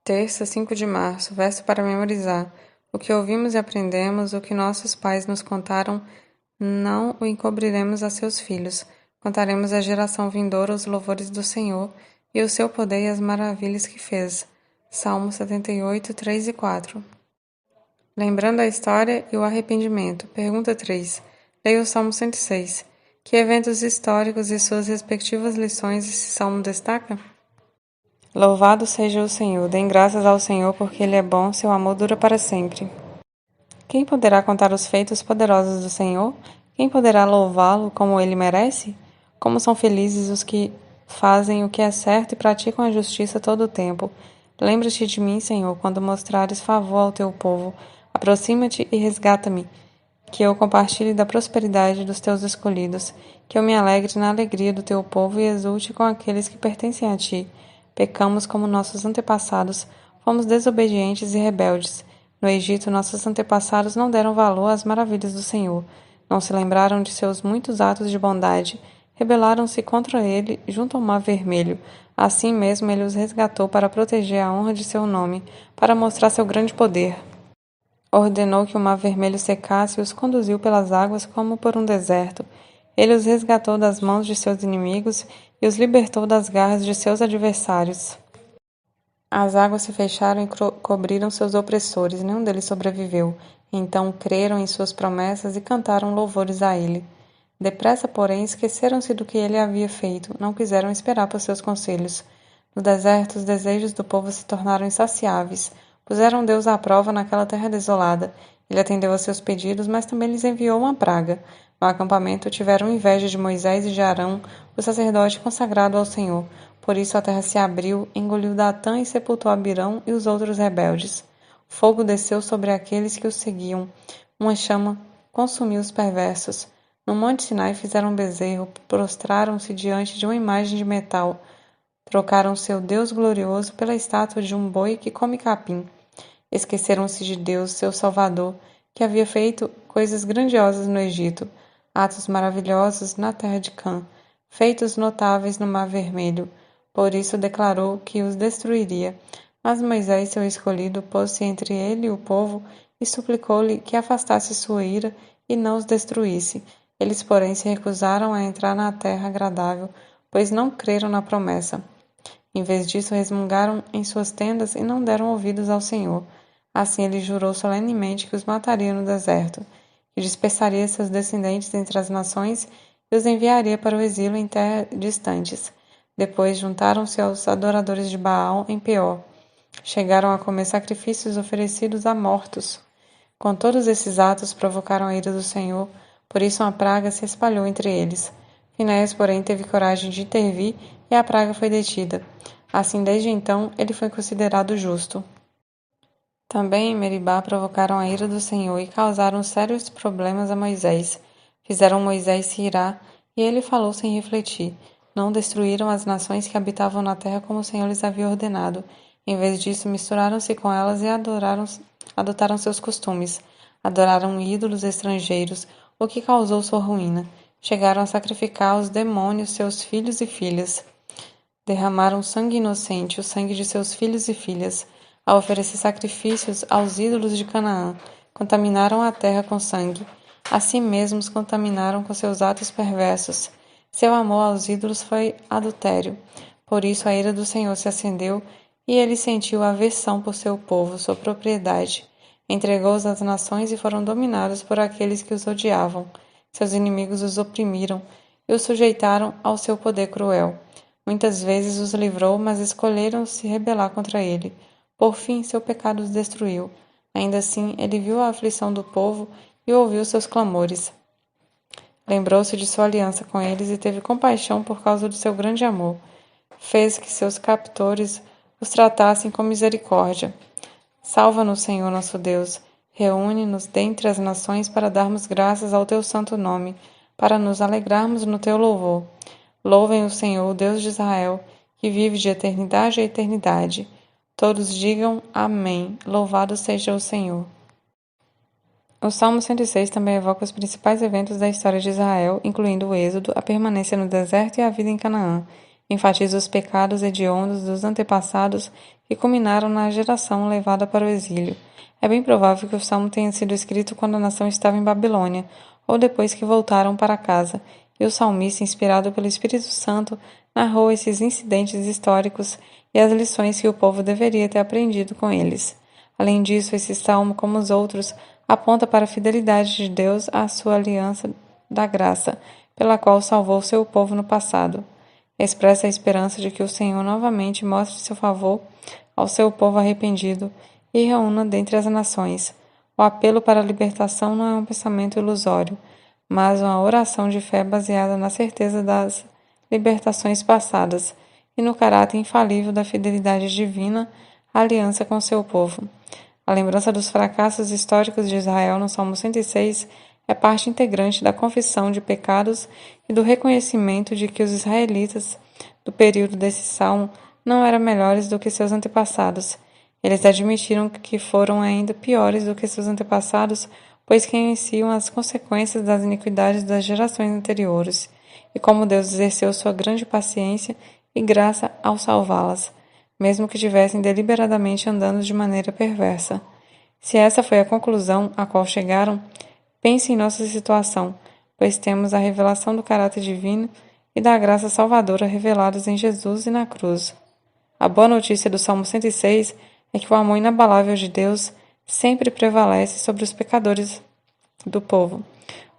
Terça, 5 de março, verso para memorizar. O que ouvimos e aprendemos, o que nossos pais nos contaram, não o encobriremos a seus filhos. Contaremos à geração vindoura os louvores do Senhor e o seu poder e as maravilhas que fez. Salmo 78, 3 e 4. Lembrando a história e o arrependimento. Pergunta 3. Leia o Salmo 106. Que eventos históricos e suas respectivas lições esse salmo destaca? Louvado seja o Senhor, deem graças ao Senhor, porque Ele é bom, seu amor dura para sempre. Quem poderá contar os feitos poderosos do Senhor? Quem poderá louvá-lo como Ele merece? Como são felizes os que fazem o que é certo e praticam a justiça todo o tempo. Lembra-te de mim, Senhor, quando mostrares favor ao teu povo. Aproxima-te e resgata-me, que eu compartilhe da prosperidade dos teus escolhidos, que eu me alegre na alegria do teu povo e exulte com aqueles que pertencem a ti. Pecamos como nossos antepassados, fomos desobedientes e rebeldes. No Egito, nossos antepassados não deram valor às maravilhas do Senhor, não se lembraram de seus muitos atos de bondade, rebelaram-se contra ele junto ao Mar Vermelho. Assim mesmo ele os resgatou para proteger a honra de seu nome, para mostrar seu grande poder. Ordenou que o Mar Vermelho secasse e os conduziu pelas águas como por um deserto. Ele os resgatou das mãos de seus inimigos e os libertou das garras de seus adversários. As águas se fecharam e cobriram seus opressores, nenhum deles sobreviveu. Então creram em suas promessas e cantaram louvores a ele. Depressa, porém, esqueceram-se do que ele havia feito, não quiseram esperar por seus conselhos. No deserto, os desejos do povo se tornaram insaciáveis. Puseram Deus à prova naquela terra desolada. Ele atendeu a seus pedidos, mas também lhes enviou uma praga. No acampamento tiveram inveja de Moisés e de Arão, o sacerdote consagrado ao Senhor. Por isso a terra se abriu, engoliu Datã e sepultou Abirão e os outros rebeldes. Fogo desceu sobre aqueles que os seguiam. Uma chama consumiu os perversos. No monte Sinai fizeram um bezerro, prostraram-se diante de uma imagem de metal. Trocaram seu Deus glorioso pela estátua de um boi que come capim. Esqueceram-se de Deus, seu Salvador, que havia feito coisas grandiosas no Egito, atos maravilhosos na terra de Cã, feitos notáveis no Mar Vermelho. Por isso declarou que os destruiria. Mas Moisés, seu escolhido, pôs-se entre ele e o povo e suplicou-lhe que afastasse sua ira e não os destruísse. Eles, porém, se recusaram a entrar na terra agradável, pois não creram na promessa. Em vez disso, resmungaram em suas tendas e não deram ouvidos ao Senhor. Assim ele jurou solenemente que os mataria no deserto, que dispersaria seus descendentes entre as nações e os enviaria para o exílio em terras distantes. Depois juntaram-se aos adoradores de Baal em Peor. Chegaram a comer sacrifícios oferecidos a mortos. Com todos esses atos provocaram a ira do Senhor, por isso uma praga se espalhou entre eles. Finéias, porém, teve coragem de intervir e a praga foi detida. Assim, desde então, ele foi considerado justo. Também em Meribá provocaram a ira do Senhor e causaram sérios problemas a Moisés. Fizeram Moisés se irar, e ele falou sem refletir. Não destruíram as nações que habitavam na terra como o Senhor lhes havia ordenado. Em vez disso, misturaram-se com elas e adotaram seus costumes. Adoraram ídolos estrangeiros, o que causou sua ruína. Chegaram a sacrificar aos demônios seus filhos e filhas. Derramaram sangue inocente, o sangue de seus filhos e filhas. Ao oferecer sacrifícios aos ídolos de Canaã, contaminaram a terra com sangue. Assim mesmos contaminaram com seus atos perversos. Seu amor aos ídolos foi adultério. Por isso a ira do Senhor se acendeu e ele sentiu aversão por seu povo, sua propriedade. Entregou-os às nações e foram dominados por aqueles que os odiavam. Seus inimigos os oprimiram e os sujeitaram ao seu poder cruel. Muitas vezes os livrou, mas escolheram se rebelar contra ele. Por fim, seu pecado os destruiu. Ainda assim, ele viu a aflição do povo e ouviu seus clamores. Lembrou-se de sua aliança com eles e teve compaixão por causa do seu grande amor. Fez que seus captores os tratassem com misericórdia. Salva-nos, Senhor nosso Deus. Reúne-nos dentre as nações para darmos graças ao teu santo nome, para nos alegrarmos no teu louvor. Louvem o Senhor, o Deus de Israel, que vive de eternidade a eternidade. Todos digam amém. Louvado seja o Senhor. O Salmo 106 também evoca os principais eventos da história de Israel, incluindo o Êxodo, a permanência no deserto e a vida em Canaã. enfatiza os pecados hediondos dos antepassados que culminaram na geração levada para o exílio. É bem provável que o salmo tenha sido escrito quando a nação estava em Babilônia, ou depois que voltaram para casa, e o salmista, inspirado pelo Espírito Santo, narrou esses incidentes históricos e as lições que o povo deveria ter aprendido com eles. Além disso, esse salmo, como os outros, aponta para a fidelidade de Deus à sua aliança da graça, pela qual salvou seu povo no passado. Expressa a esperança de que o Senhor novamente mostre seu favor ao seu povo arrependido e reúna dentre as nações. O apelo para a libertação não é um pensamento ilusório, mas uma oração de fé baseada na certeza das libertações passadas e no caráter infalível da fidelidade divina à aliança com seu povo. A lembrança dos fracassos históricos de Israel no Salmo 106 é parte integrante da confissão de pecados e do reconhecimento de que os israelitas do período desse salmo não eram melhores do que seus antepassados. Eles admitiram que foram ainda piores do que seus antepassados, pois conheciam as consequências das iniquidades das gerações anteriores, e como Deus exerceu sua grande paciência e graça ao salvá-las, mesmo que estivessem deliberadamente andando de maneira perversa. Se essa foi a conclusão a qual chegaram, pense em nossa situação, pois temos a revelação do caráter divino e da graça salvadora revelados em Jesus e na cruz. A boa notícia do Salmo 106 é que o amor inabalável de Deus sempre prevalece sobre os pecadores do povo.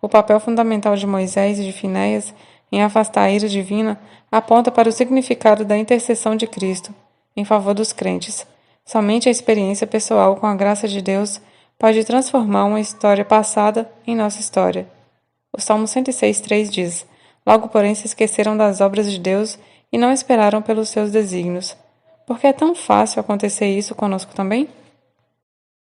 O papel fundamental de Moisés e de Finéias em afastar a ira divina aponta para o significado da intercessão de Cristo em favor dos crentes. Somente a experiência pessoal com a graça de Deus pode transformar uma história passada em nossa história. O Salmo 106,3 diz: Logo, porém, se esqueceram das obras de Deus e não esperaram pelos seus desígnios. Por que é tão fácil acontecer isso conosco também?